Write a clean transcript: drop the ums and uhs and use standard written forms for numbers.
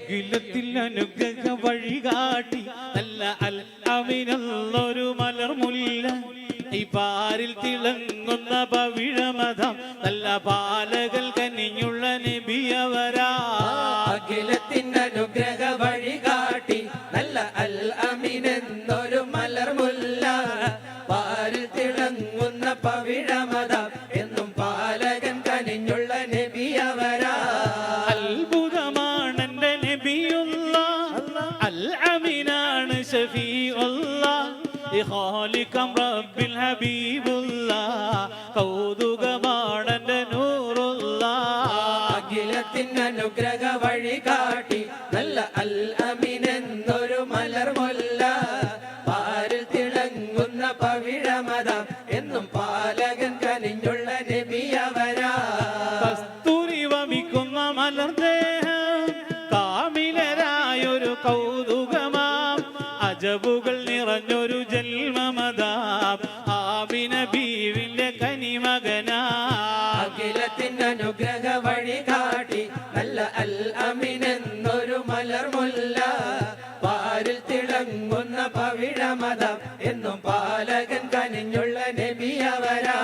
അഖിലത്തിൽ അനുഗ്രഹ വഴികാട്ടി നല്ല അൽ അമിനൊരു മലർമുല്ല ഈ പാരിൽ തിളങ്ങുന്ന പവിഴമതം നല്ല പാലകൾ കനിഞ്ഞുള്ള നബിയവരാ അഖിലത്തിൻ്റെ അനുഗ്രഹ വഴികാട്ടി നല്ല അൽ അമിനെന്നൊരു മലർമുല്ല പാരിൽ തിളങ്ങുന്ന പവിഴമതം എന്നും പാലകൻ കനിഞ്ഞുള്ള നബിയവരാ അത്ഭുതമാണെന്റെ നബിയുള്ള അൽ അമിനാണ് ഷഫീഉള്ള ഖാലിഖം റബ്ബിൽ ഹബീബുള്ള കൗതുകമാണെന്റെ നൂറുള്ള അഖിലത്തിൻ്റെ അനുഗ്രഹ വഴികാട്ടി നല്ല അൽ അമിനെന്നൊരു മലർമുല്ല പാരിൽ തിളങ്ങുന്ന പവിഴമതം എന്നും പാലകൻ കനിഞ്ഞുള്ള നബിയവരാ കസ്തൂരി വമിക്കുന്ന മലർദേഹം കാമിലരായൊരു കൗതുകമാം അജബുകൾ നിറഞ്ഞൊരു ജന്മമതാം ആമിന ബീവിന്റെ കനിമകനാ അഖിലത്തിൻ്റെ അനുഗ്രഹ വഴികാട്ടി നല്ല അൽ അമിനെന്നൊരു മലർമുല്ല പാരിൽ തിളങ്ങുന്ന പവിഴമതം എന്നും പാലകൻ കനിഞ്ഞുള്ള നബിയവരാ